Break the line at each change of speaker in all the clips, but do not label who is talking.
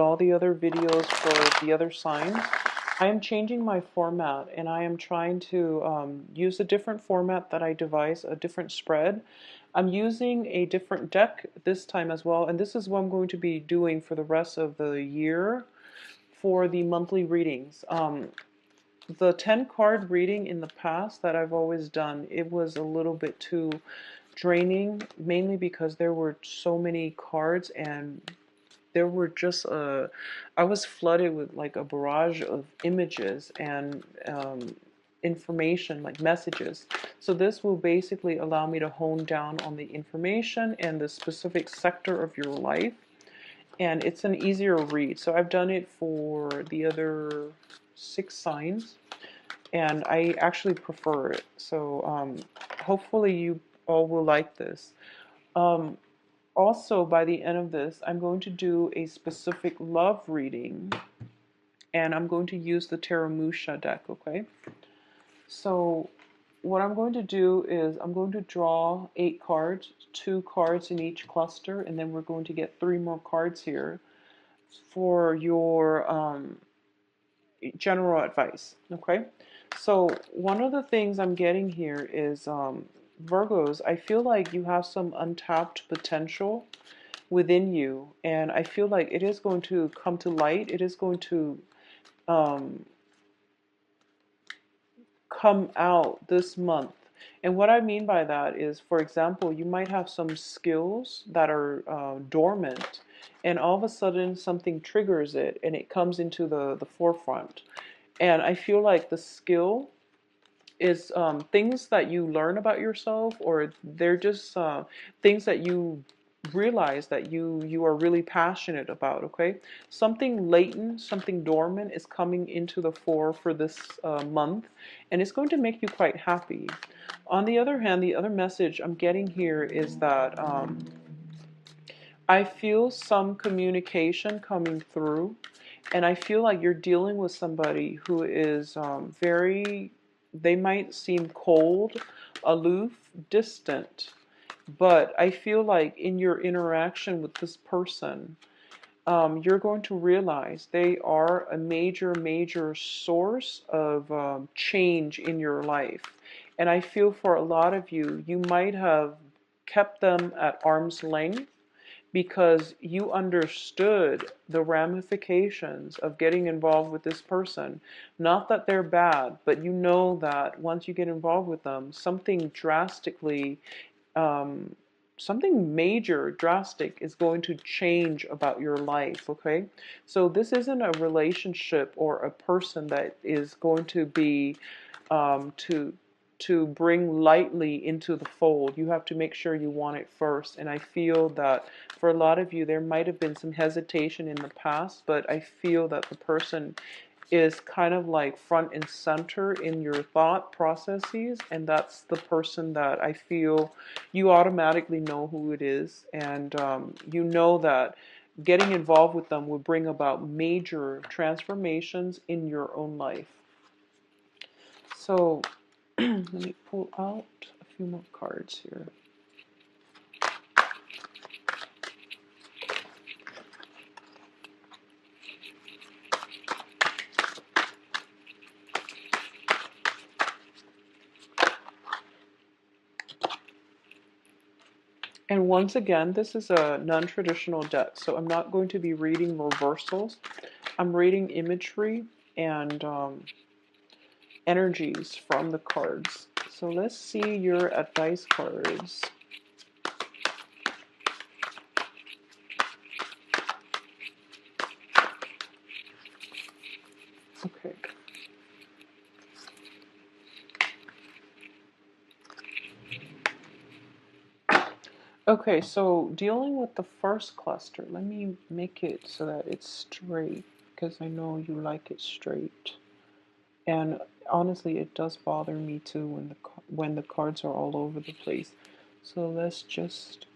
all the other videos for the other signs, I am changing my format and I am trying to use a different format that I devised, a different spread. I'm using a different deck this time as well, and this is what I'm going to be doing for the rest of the year for the monthly readings. The 10 card reading in the past that I've always done, it was a little bit too draining, mainly because there were so many cards and there were just I was flooded with like a barrage of images and information, like messages. So this will basically allow me to hone down on the information and the specific sector of your life, and it's an easier read. So I've done it for the other 6 signs, and I actually prefer it. So hopefully you all will like this. Um, Also, by the end of this, I'm going to do a specific love reading, and I'm going to use the Teramusha deck, okay? So what I'm going to do is I'm going to draw 8 cards, 2 cards in each cluster, and then we're going to get 3 more cards here for your general advice, okay? So one of the things I'm getting here is Virgos, I feel like you have some untapped potential within you, and I feel like it is going to come to light. It is going to um, come out this month. And what I mean by that is, for example, you might have some skills that are dormant, and all of a sudden something triggers it and it comes into the forefront. And I feel like the skill is things that you learn about yourself, or they're just things that you realize that you are really passionate about, okay? Something latent, something dormant is coming into the fore for this month, and it's going to make you quite happy. On the other hand, the other message I'm getting here is that I feel some communication coming through, and I feel like you're dealing with somebody who is very, they might seem cold, aloof, distant, but I feel like in your interaction with this person, you're going to realize they are a major, major source of change in your life. And I feel for a lot of you, you might have kept them at arm's length because you understood the ramifications of getting involved with this person. Not that they're bad, but you know that once you get involved with them, something drastically, um, something major, drastic is going to change about your life, okay? So this isn't a relationship or a person that is going to be um, to to bring lightly into the fold. You have to make sure you want it first. And I feel that for a lot of you, there might have been some hesitation in the past, but I feel that the person is kind of like front and center in your thought processes, and that's the person that I feel you automatically know who it is, and you know that getting involved with them will bring about major transformations in your own life. So let me pull out a few more cards here. And once again, this is a non-traditional deck, so I'm not going to be reading reversals. I'm reading imagery and energies from the cards. So let's see your advice cards. Okay. Okay, so dealing with the first cluster, let me make it so that it's straight because I know you like it straight. And honestly, it does bother me too when the cards are all over the place. So let's just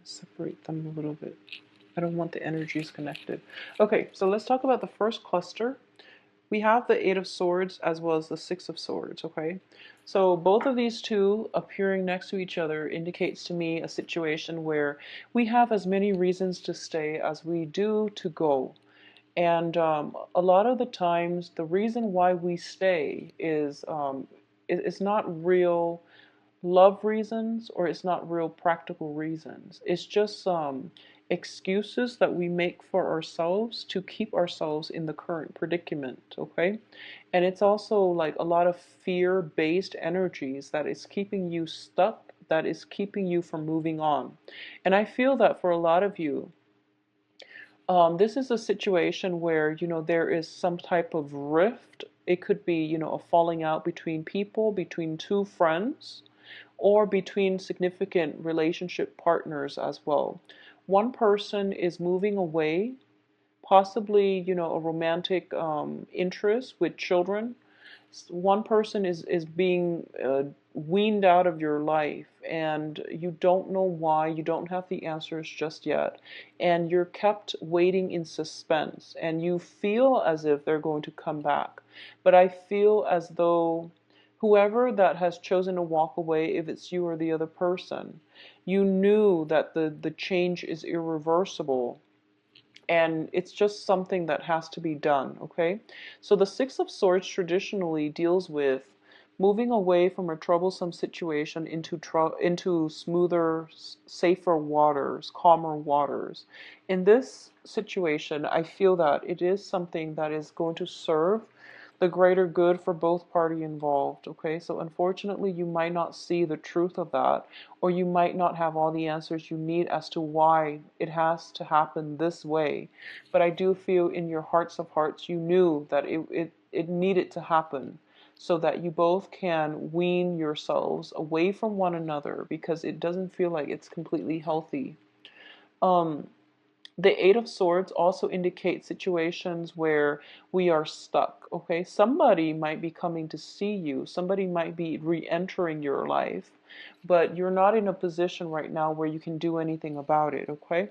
separate them a little bit. I don't want the energies connected. Okay, so let's talk about the first cluster. We have the Eight of Swords as well as the Six of Swords, okay? So both of these two appearing next to each other indicates to me a situation where we have as many reasons to stay as we do to go. And a lot of the times, the reason why we stay is it's not real love reasons, or it's not real practical reasons. It's just excuses that we make for ourselves to keep ourselves in the current predicament, okay? And it's also like a lot of fear-based energies that is keeping you stuck, that is keeping you from moving on. And I feel that for a lot of you, this is a situation where, there is some type of rift. It could be, a falling out between people, between two friends, or between significant relationship partners as well. One person is moving away, possibly, a romantic interest with children. One person is being weaned out of your life, and you don't know why. You don't have the answers just yet, and you're kept waiting in suspense, and you feel as if they're going to come back. But I feel as though whoever that has chosen to walk away, if it's you or the other person, you knew that the change is irreversible, and it's just something that has to be done, okay? So the Six of Swords traditionally deals with moving away from a troublesome situation into smoother, safer waters, calmer waters. In this situation, I feel that it is something that is going to serve the greater good for both party involved, okay? So unfortunately, you might not see the truth of that, or you might not have all the answers you need as to why it has to happen this way. But I do feel in your hearts of hearts, you knew that it needed to happen so that you both can wean yourselves away from one another, because it doesn't feel like it's completely healthy. Um, the Eight of Swords also indicates situations where we are stuck, okay? Somebody might be coming to see you. Somebody might be re-entering your life, but you're not in a position right now where you can do anything about it, okay?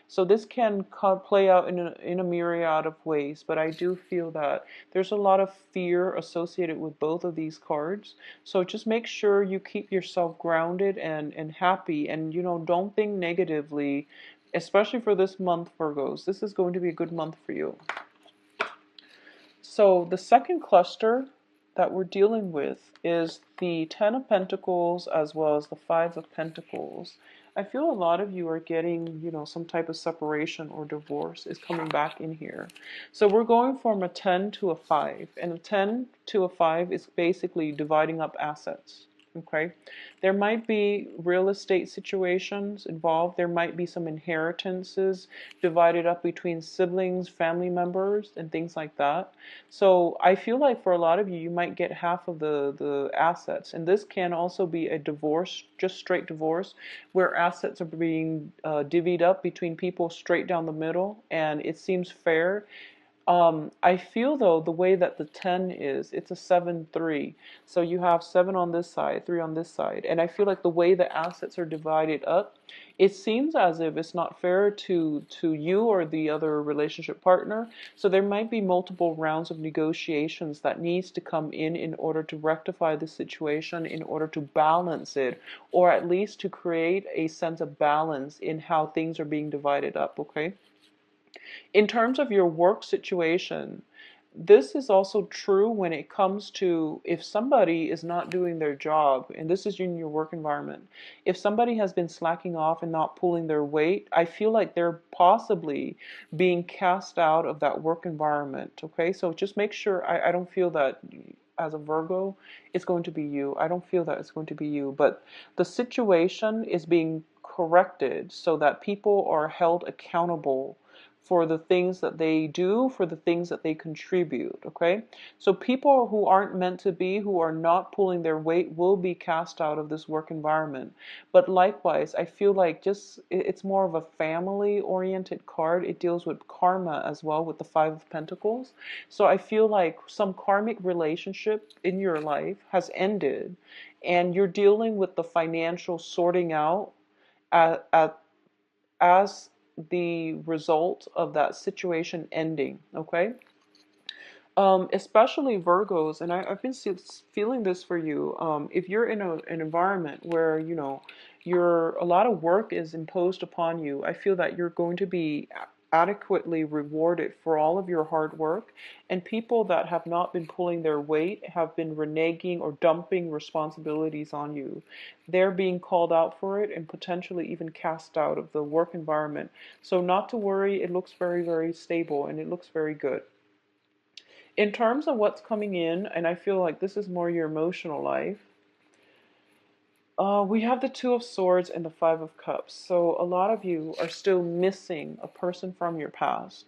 So this can play out in a myriad of ways, but I do feel that there's a lot of fear associated with both of these cards. So just make sure you keep yourself grounded and happy, and don't think negatively, especially for this month, Virgos. This is going to be a good month for you. So the second cluster that we're dealing with is the Ten of Pentacles as well as the Five of Pentacles. I feel a lot of you are getting, some type of separation or divorce is coming back in here. So we're going from a 10 to a 5, and a 10 to a 5 is basically dividing up assets. Okay, there might be real estate situations involved. There might be some inheritances divided up between siblings, family members, and things like that. So I feel like for a lot of you, you might get half of the assets. And this can also be a divorce, just straight divorce, where assets are being divvied up between people straight down the middle, and it seems fair. I feel though the way that the 10 is, it's a 7-3. So you have 7 on this side, 3 on this side. And I feel like the way the assets are divided up, it seems as if it's not fair to you or the other relationship partner. So there might be multiple rounds of negotiations that needs to come in order to rectify the situation, in order to balance it, or at least to create a sense of balance in how things are being divided up, okay? In terms of your work situation, this is also true when it comes to if somebody is not doing their job, and this is in your work environment. If somebody has been slacking off and not pulling their weight, I feel like they're possibly being cast out of that work environment. Okay, so just make sure, I don't feel that as a Virgo, it's going to be you. I don't feel that it's going to be you, but the situation is being corrected so that people are held accountable for the things that they do, for the things that they contribute, okay? So people who aren't meant to be, who are not pulling their weight, will be cast out of this work environment. But likewise, I feel like it's more of a family-oriented card. It deals with karma as well, with the Five of Pentacles. So I feel like some karmic relationship in your life has ended, and you're dealing with the financial sorting out at as the result of that situation ending, okay? Especially Virgos, and I've been feeling this for you. If you're in an environment where, you know, a lot of work is imposed upon you, I feel that you're going to be adequately rewarded for all of your hard work. And people that have not been pulling their weight have been reneging or dumping responsibilities on you. They're being called out for it and potentially even cast out of the work environment. So not to worry, it looks very, very stable and it looks very good. In terms of what's coming in, and I feel like this is more your emotional life, we have the Two of Swords and the Five of Cups. So a lot of you are still missing a person from your past.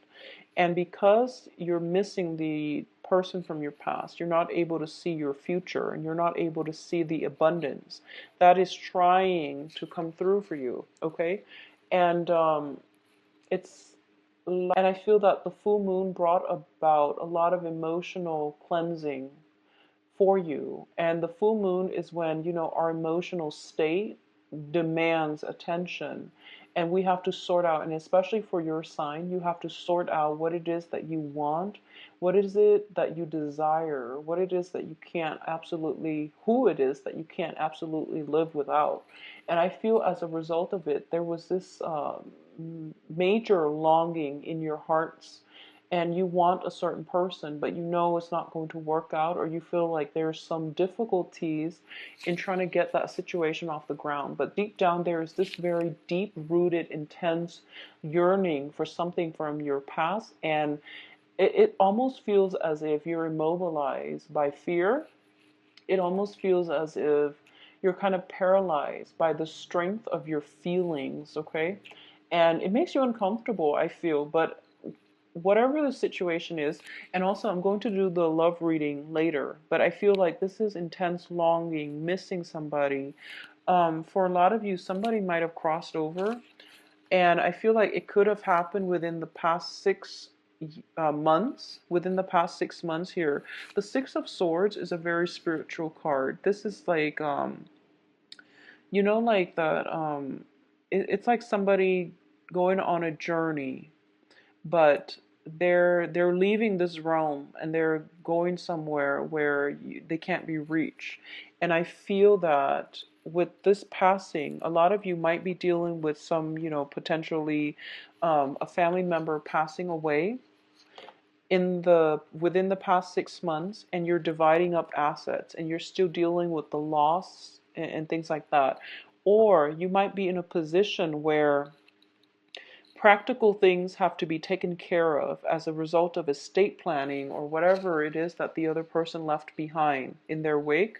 And because you're missing the person from your past, you're not able to see your future and you're not able to see the abundance that is trying to come through for you, okay? And it's and I feel that the full moon brought about a lot of emotional cleansing for you. And the full moon is when, you know, our emotional state demands attention. And we have to sort out, and especially for your sign, you have to sort out what it is that you want, what is it that you desire, what it is that you can't absolutely, who it is that you can't absolutely live without. And I feel as a result of it, there was this major longing in your hearts, and you want a certain person, but you know it's not going to work out, or you feel like there's some difficulties in trying to get that situation off the ground. But deep down, there is this very deep rooted, intense yearning for something from your past, and it almost feels as if you're immobilized by fear. It almost feels as if you're kind of paralyzed by the strength of your feelings, okay? And it makes you uncomfortable, I feel, but whatever the situation is, and also I'm going to do the love reading later, but I feel like this is intense longing, missing somebody. For a lot of you, somebody might have crossed over, and I feel like it could have happened within the past 6 months. Within the past 6 months here, the Six of Swords is a very spiritual card. This is like, you know, like that. It's like somebody going on a journey, but they're leaving this realm and they're going somewhere where they can't be reached. And I feel that with this passing, a lot of you might be dealing with some, you know, potentially a family member passing away within the past 6 months, and you're dividing up assets and you're still dealing with the loss and things like that. Or you might be in a position where practical things have to be taken care of as a result of estate planning or whatever it is that the other person left behind in their wake.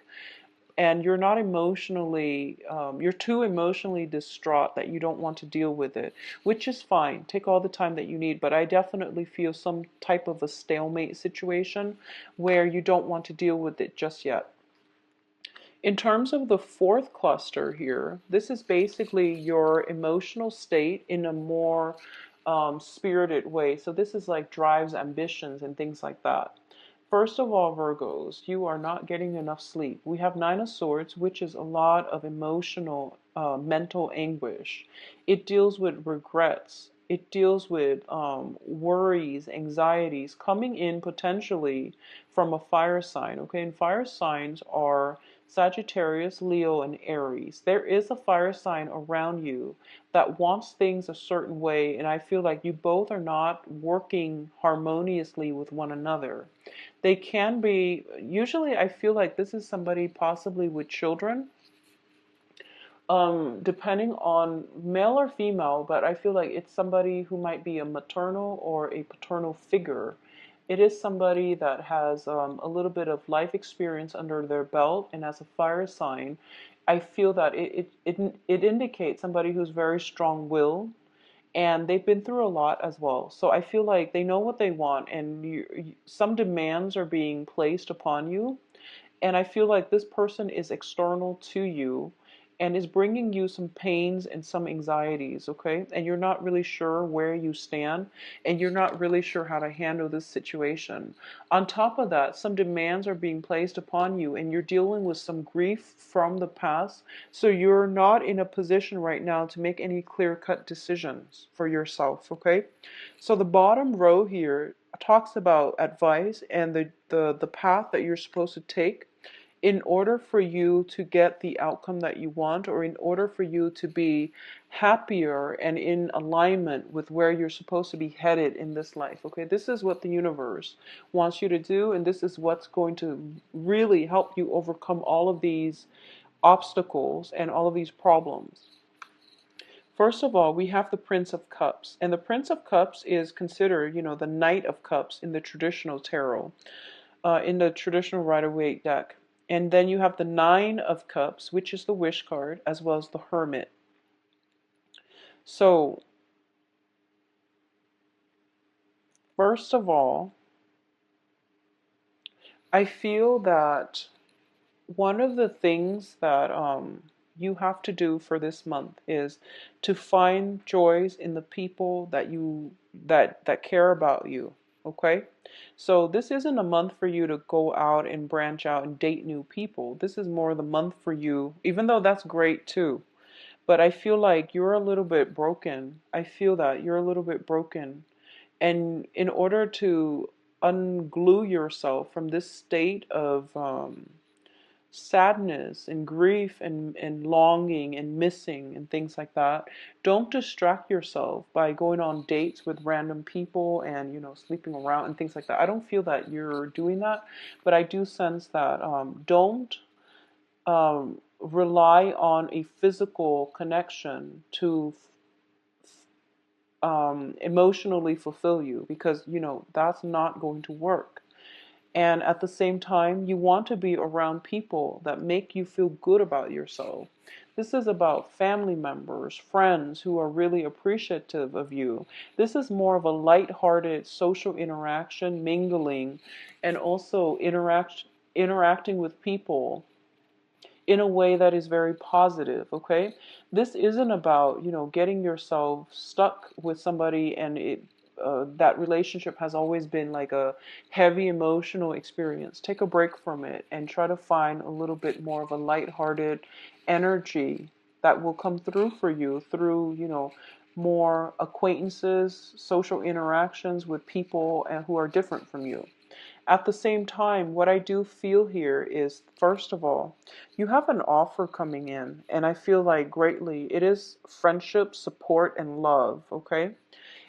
And you're not emotionally, you're too emotionally distraught that you don't want to deal with it, which is fine. Take all the time that you need. But I definitely feel some type of a stalemate situation where you don't want to deal with it just yet. In terms of the fourth cluster here, this is basically your emotional state in a more spirited way. So this is like drives, ambitions, and things like that. First of all, Virgos, you are not getting enough sleep. We have Nine of Swords, which is a lot of emotional, mental anguish. It deals with regrets. It deals with worries, anxieties coming in potentially from a fire sign. Okay, and fire signs are Sagittarius, Leo, and Aries. There is a fire sign around you that wants things a certain way, and I feel like you both are not working harmoniously with one another. They can be, usually I feel like this is somebody possibly with children, depending on male or female, but I feel like it's somebody who might be a maternal or a paternal figure. It is somebody that has a little bit of life experience under their belt, and as a fire sign, I feel that it indicates somebody who's very strong-willed, and they've been through a lot as well. So I feel like they know what they want, and some demands are being placed upon you. And I feel like this person is external to you and is bringing you some pains and some anxieties, okay? And you're not really sure where you stand, and you're not really sure how to handle this situation. On top of that, some demands are being placed upon you, and you're dealing with some grief from the past. So you're not in a position right now to make any clear-cut decisions for yourself, okay? So the bottom row here talks about advice and the path that you're supposed to take in order for you to get the outcome that you want, or in order for you to be happier and in alignment with where you're supposed to be headed in this life. Okay, this is what the universe wants you to do, and this is what's going to really help you overcome all of these obstacles and all of these problems. First of all, we have the Prince of Cups, and the Prince of Cups is considered, the Knight of Cups in the traditional tarot, in the traditional Rider-Waite deck. And then you have the Nine of Cups, which is the Wish card, as well as the Hermit. So, first of all, I feel that one of the things that you have to do for this month is to find joys in the people that care about you. Okay, so this isn't a month for you to go out and branch out and date new people. This is more the month for you, even though that's great too. But I feel like you're a little bit broken. I feel that you're a little bit broken. And in order to unglue yourself from this state of sadness and grief and longing and missing and things like that, don't distract yourself by going on dates with random people and sleeping around and things like that. I don't feel that you're doing that, but I do sense that don't rely on a physical connection to emotionally fulfill you, because that's not going to work. And at the same time, you want to be around people that make you feel good about yourself. This is about family members, friends who are really appreciative of you. This is more of a light-hearted social interaction, mingling, and also interacting with people in a way that is very positive. Okay, this isn't about getting yourself stuck with somebody and that relationship has always been like a heavy emotional experience. Take a break from it and try to find a little bit more of a lighthearted energy that will come through for you through more acquaintances, social interactions with people and who are different from you. At the same time, what I do feel here is, first of all, you have an offer coming in, and I feel like greatly it is friendship, support, and love, okay?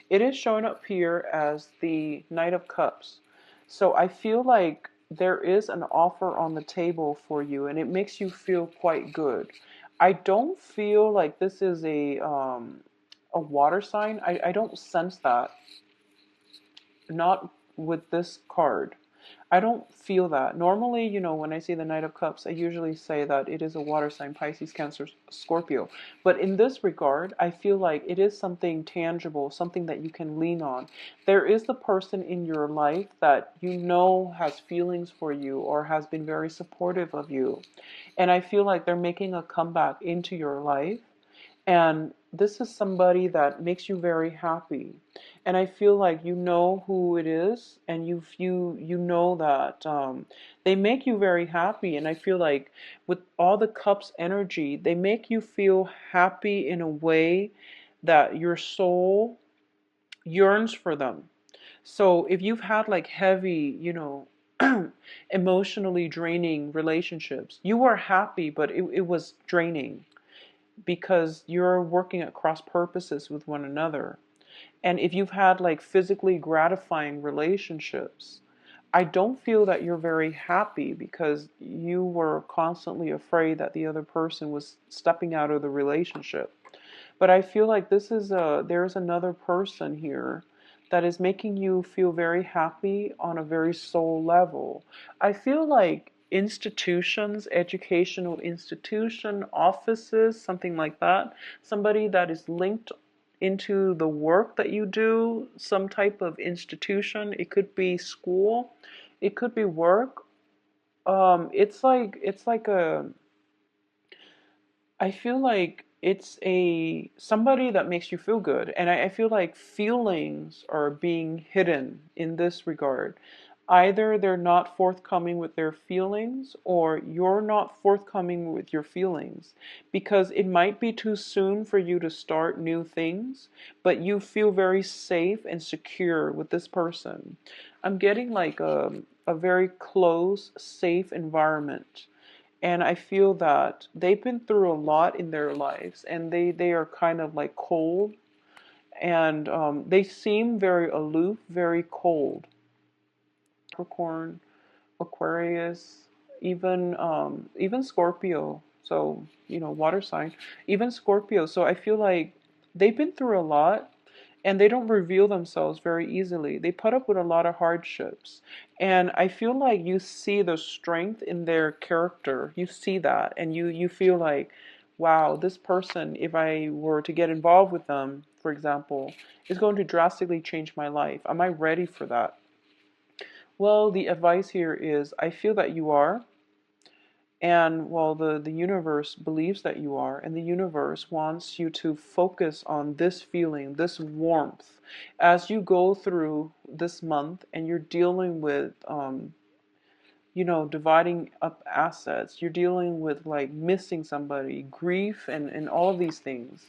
It is showing up here as the Knight of Cups. So I feel like there is an offer on the table for you, and it makes you feel quite good. I don't feel like this is a water sign. I don't sense that. Not with this card. I don't feel that. Normally, when I see the Knight of Cups, I usually say that it is a water sign, Pisces, Cancer, Scorpio. But in this regard, I feel like it is something tangible, something that you can lean on. There is the person in your life that has feelings for you or has been very supportive of you. And I feel like they're making a comeback into your life. And this is somebody that makes you very happy. And I feel like you know who it is, and you know that they make you very happy. And I feel like with all the cups energy, they make you feel happy in a way that your soul yearns for them. So if you've had like heavy, emotionally draining relationships, you were happy, but it was draining because you're working at cross purposes with one another. And if you've had like physically gratifying relationships, I don't feel that you're very happy because you were constantly afraid that the other person was stepping out of the relationship. But I feel like there's another person here that is making you feel very happy on a very soul level. I feel like institutions, educational institution, offices, something like that, somebody that is linked into the work that you do, some type of institution. It could be school, it could be work. It's like a I feel like it's a somebody that makes you feel good, and I feel like feelings are being hidden in this regard. Either they're not forthcoming with their feelings, or you're not forthcoming with your feelings, because it might be too soon for you to start new things, but you feel very safe and secure with this person. I'm getting like a very close, safe environment. And I feel that they've been through a lot in their lives, and they are kind of like cold, and they seem very aloof, very cold. Capricorn, Aquarius, even Scorpio. So, water sign, even Scorpio. So I feel like they've been through a lot, and they don't reveal themselves very easily. They put up with a lot of hardships. And I feel like you see the strength in their character. You see that, and you feel like, wow, this person, if I were to get involved with them, for example, is going to drastically change my life. Am I ready for that? Well, the advice here is I feel that you are, and well, the universe believes that you are, and the universe wants you to focus on this feeling, this warmth, as you go through this month and you're dealing with, dividing up assets, you're dealing with like missing somebody, grief, and all of these things.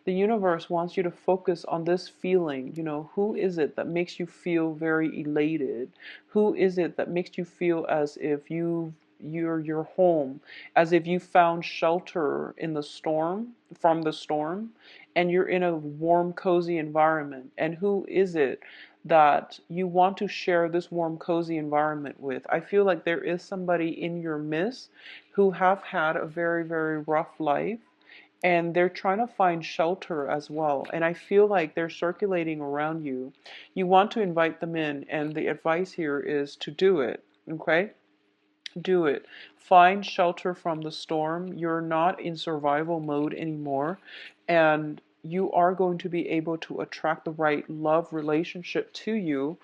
The universe wants you to focus on this feeling. Who is it that makes you feel very elated? Who is it that makes you feel as if you're home, as if you found shelter in the storm, from the storm, and you're in a warm, cozy environment? And who is it that you want to share this warm, cozy environment with? I feel like there is somebody in your midst who have had a very, very rough life, and they're trying to find shelter as well. And I feel like they're circulating around you. You want to invite them in, and the advice here is to do it. Okay? Do it. Find shelter from the storm. You're not in survival mode anymore, and you are going to be able to attract the right love relationship to you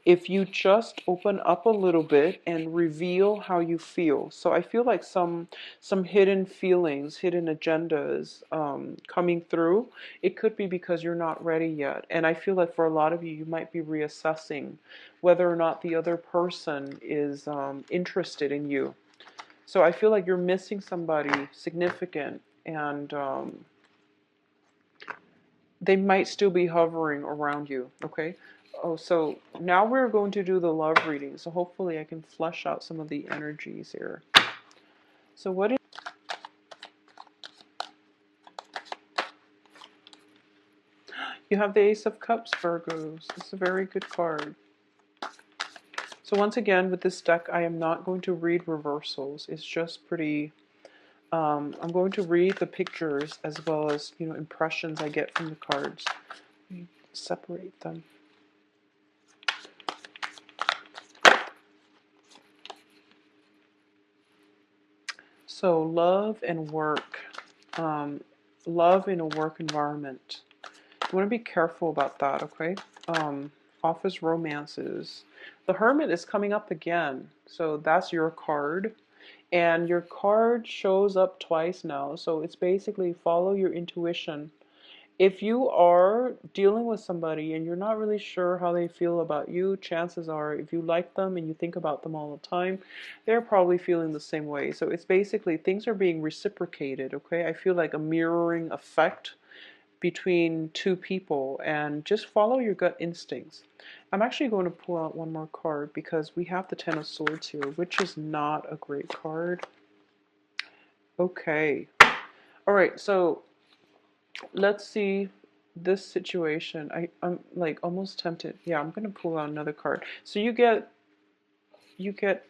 if you just open up a little bit and reveal how you feel. So I feel like some hidden feelings, hidden agendas coming through. It could be because you're not ready yet, and I feel like for a lot of you, you might be reassessing whether or not the other person is interested in you. So I feel like you're missing somebody significant, and they might still be hovering around you. Okay. Oh, so now we're going to do the love reading. So hopefully I can flesh out some of the energies here. So what is you have the Ace of Cups, Virgos. This is a very good card. So once again, with this deck, I am not going to read reversals. It's just pretty. I'm going to read the pictures as well as impressions I get from the cards. Let me separate them. So love and work. Love in a work environment. You want to be careful about that, okay? Office romances. The Hermit is coming up again. So that's your card. And your card shows up twice now. So it's basically follow your intuition. If you are dealing with somebody and you're not really sure how they feel about you, chances are if you like them and you think about them all the time, they're probably feeling the same way. So it's basically things are being reciprocated, okay? I feel like a mirroring effect between two people, and just follow your gut instincts. I'm actually going to pull out one more card because we have the Ten of Swords here, which is not a great card. Okay. All right, so let's see this situation. I'm like almost tempted. Yeah, I'm going to pull out another card. So you get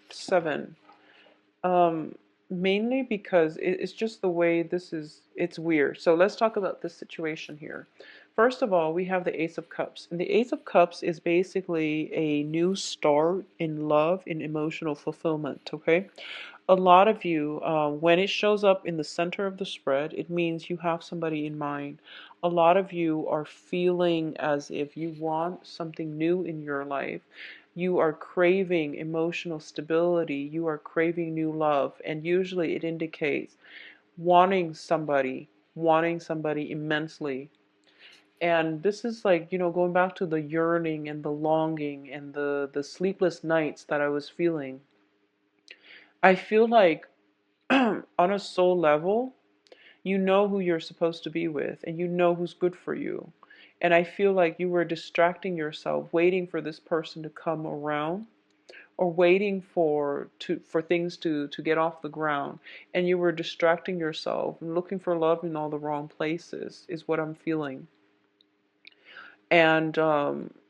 7. Mainly because it's just the way this is, it's weird. So let's talk about this situation here. First of all, we have the Ace of Cups. And the Ace of Cups is basically a new start in love, in emotional fulfillment, okay? A lot of you, when it shows up in the center of the spread, it means you have somebody in mind. A lot of you are feeling as if you want something new in your life. You are craving emotional stability. You are craving new love. And usually it indicates wanting somebody immensely. And this is like, going back to the yearning and the longing and the sleepless nights that I was feeling. I feel like on a soul level, you know who you're supposed to be with and you know who's good for you. And I feel like you were distracting yourself, waiting for this person to come around, or waiting for things to get off the ground, and you were distracting yourself and looking for love in all the wrong places, is what I'm feeling. And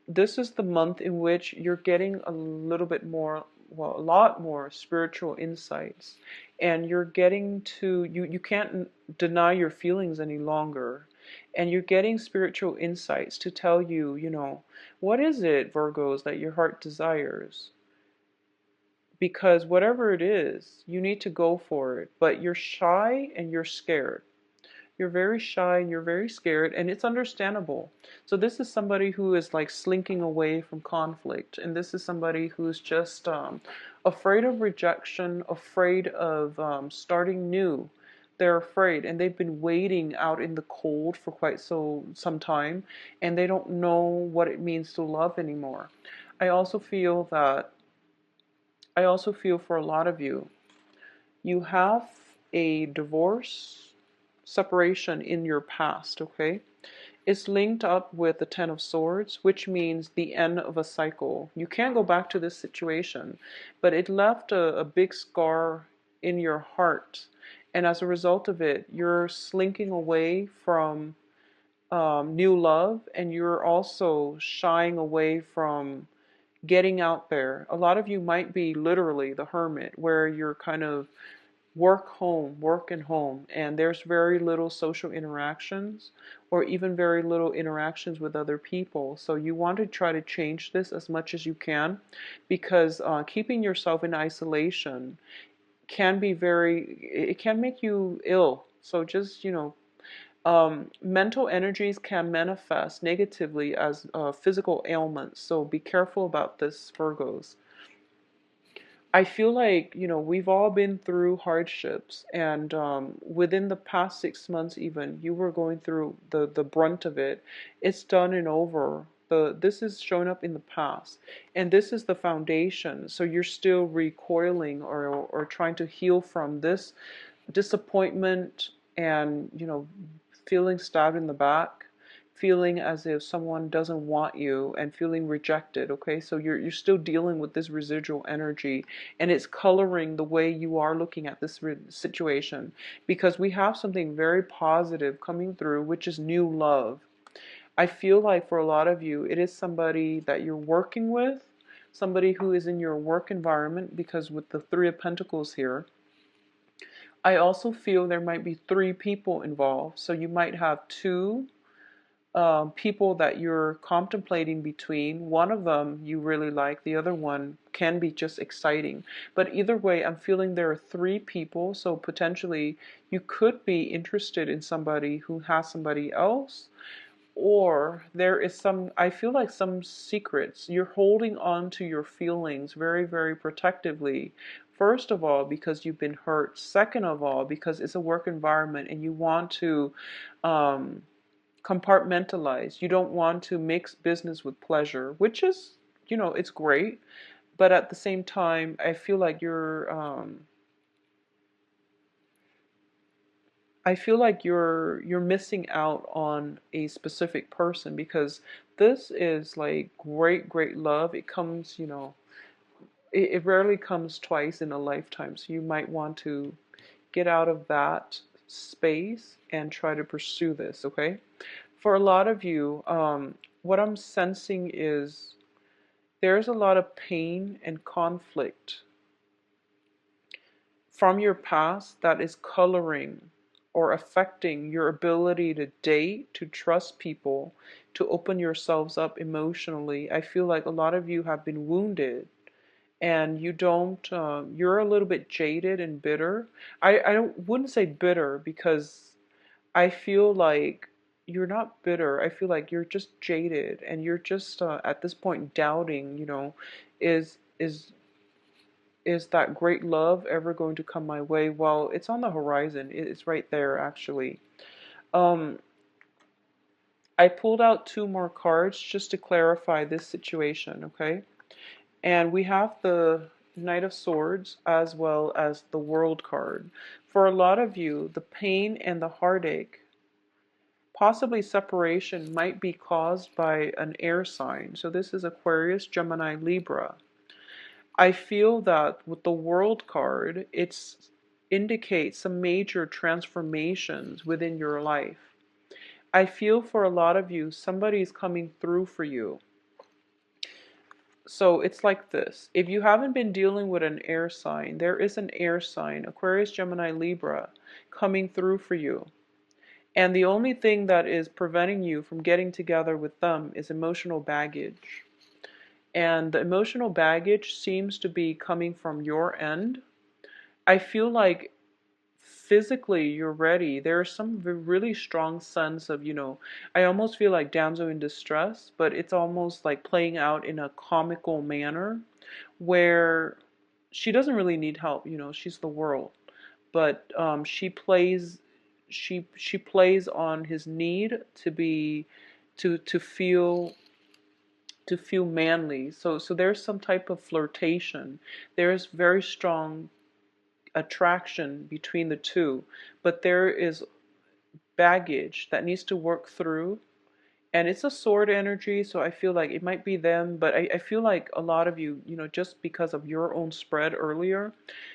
this is the month in which you're getting a little bit more, well, a lot more spiritual insights. And you're getting to, you can't deny your feelings any longer. And you're getting spiritual insights to tell you, what is it, Virgos, that your heart desires? Because whatever it is, you need to go for it. But you're shy and you're scared. You're very shy and you're very scared, and it's understandable. So this is somebody who is like slinking away from conflict, and this is somebody who's just afraid of rejection, afraid of starting new. They're afraid, and they've been waiting out in the cold for quite some time, and they don't know what it means to love anymore. I also feel that I also feel for a lot of you, you have a divorce, separation in your past, okay? It's linked up with the Ten of Swords, which means the end of a cycle. You can't go back to this situation, but it left a big scar in your heart. And as a result of it, you're slinking away from new love, and you're also shying away from getting out there. A lot of you might be literally the hermit, where you're kind of work and home, and there's very little social interactions, or even very little interactions with other people. So you want to try to change this as much as you can, because keeping yourself in isolation can be it can make you ill. So just, mental energies can manifest negatively as physical ailments. So be careful about this, Virgos. I feel like, we've all been through hardships, and within the past 6 months, even, you were going through the brunt of it. It's done and over. This is shown up in the past, and this is the foundation. So you're still recoiling, or trying to heal from this disappointment, and, feeling stabbed in the back, feeling as if someone doesn't want you, and feeling rejected. Okay, so you're still dealing with this residual energy, and it's coloring the way you are looking at this situation, because we have something very positive coming through, which is new love. I feel like for a lot of you, it is somebody that you're working with, somebody who is in your work environment, because with the Three of Pentacles here, I also feel there might be three people involved. So you might have two people that you're contemplating between. One of them you really like, the other one can be just exciting. But either way, I'm feeling there are three people, so potentially you could be interested in somebody who has somebody else, or there is I feel like some secrets. You're holding on to your feelings very, very protectively. First of all, because you've been hurt. Second of all, because it's a work environment and you want to um, compartmentalize. You don't want to mix business with pleasure, which is, it's great. But at the same time, I feel like you're missing out on a specific person, because this is like great, great love. It comes, it rarely comes twice in a lifetime. So you might want to get out of that space and try to pursue this, okay? For a lot of you, what I'm sensing is there's a lot of pain and conflict from your past that is coloring or affecting your ability to date, to trust people, to open yourselves up emotionally. I feel like a lot of you have been wounded, and you don't, you're a little bit jaded and bitter. I wouldn't say bitter, because I feel like you're not bitter. I feel like you're just jaded, and you're just at this point doubting, is is is that great love ever going to come my way? Well, it's on the horizon. It's right there, actually. Um, I pulled out two more cards just to clarify this situation, okay? And we have the Knight of Swords as well as the World card. For a lot of you, the pain and the heartache, possibly separation, might be caused by an air sign. So this is Aquarius, Gemini, Libra. I feel that with the World card, it indicates some major transformations within your life. I feel for a lot of you, somebody's coming through for you. So it's like this. If you haven't been dealing with an air sign, there is an air sign, Aquarius, Gemini, Libra, coming through for you. And the only thing that is preventing you from getting together with them is emotional baggage. And the emotional baggage seems to be coming from your end. I feel like physically you're ready. There's some really strong sense of, I almost feel like damsel in distress, but it's almost like playing out in a comical manner where she doesn't really need help, she's the world. But she plays on his need to be to feel manly. So there's some type of flirtation. There's very strong attraction between the two, but there is baggage that needs to work through. And it's a sword energy, so I feel like it might be them, but I feel like a lot of you, just because of your own spread earlier,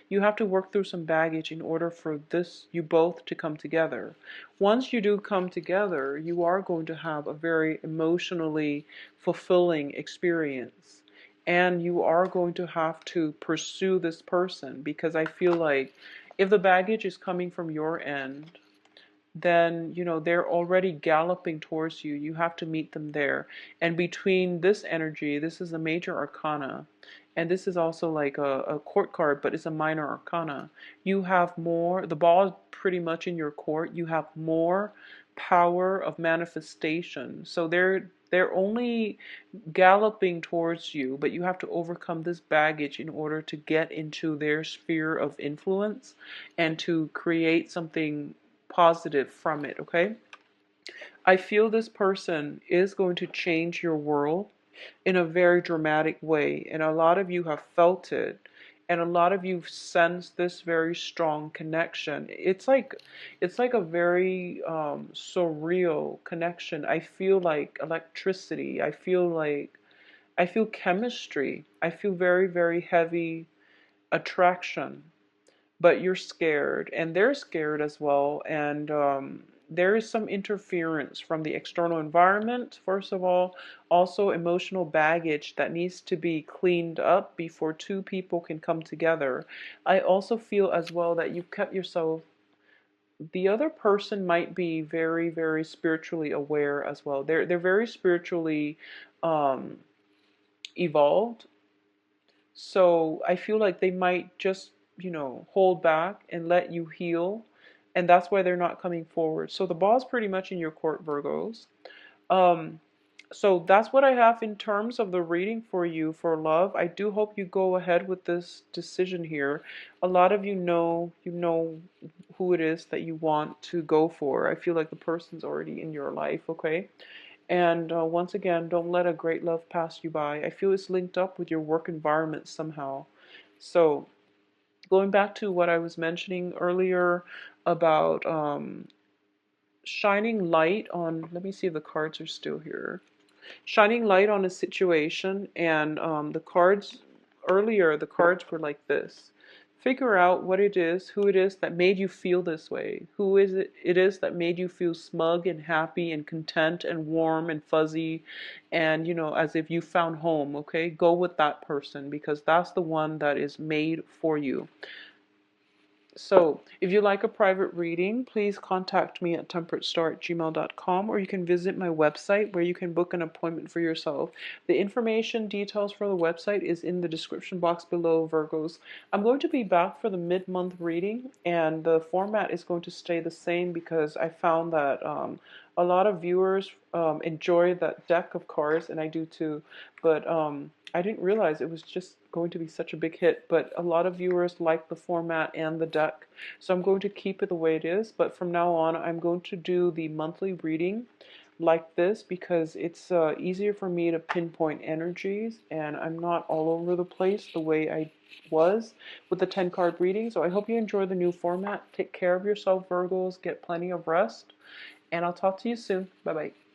you have to work through some baggage in order for you both to come together. Once you do come together, you are going to have a very emotionally fulfilling experience. And you are going to have to pursue this person, because I feel like if the baggage is coming from your end, then they're already galloping towards you. You have to meet them there. And between this energy, this is a major arcana, and this is also like a court card, but it's a minor arcana. You have more, the ball is pretty much in your court. You have more power of manifestation. So they're only galloping towards you, but you have to overcome this baggage in order to get into their sphere of influence and to create something positive from it, okay? I feel this person is going to change your world in a very dramatic way, and a lot of you have felt it, and a lot of you sense this very strong connection. It's like a very surreal connection. I feel like electricity. I feel chemistry. I feel very, very heavy attraction, but you're scared and they're scared as well. And there is some interference from the external environment, first of all, also emotional baggage that needs to be cleaned up before two people can come together. I also feel as well that you've kept yourself, the other person might be very, very spiritually aware as well. They're very spiritually um, evolved. So I feel like they might just, hold back and let you heal. And that's why they're not coming forward. So the ball's pretty much in your court, Virgos. Um, so that's what I have in terms of the reading for you for love. I do hope you go ahead with this decision here. A lot of you know who it is that you want to go for. I feel like the person's already in your life, okay? And once again, don't let a great love pass you by. I feel it's linked up with your work environment somehow. So, going back to what I was mentioning earlier about shining light on, let me see if the cards are still here. Shining light on a situation, and the cards were like this. Figure out what it is, who it is that made you feel this way. Who is it is that made you feel smug and happy and content and warm and fuzzy and, as if you found home, okay? Go with that person, because that's the one that is made for you. So, if you like a private reading, please contact me at temperatestar@gmail.com, or you can visit my website where you can book an appointment for yourself. The information details for the website is in the description box below, Virgos. I'm going to be back for the mid-month reading, and the format is going to stay the same because I found that a lot of viewers enjoy that deck of cards, and I do too. But I didn't realize it was just going to be such a big hit, but a lot of viewers like the format and the deck, so I'm going to keep it the way it is. But from now on, I'm going to do the monthly reading like this because it's easier for me to pinpoint energies, and I'm not all over the place the way I was with the 10 card reading. So I hope you enjoy the new format. Take care of yourself, Virgos. Get plenty of rest, and I'll talk to you soon. Bye bye.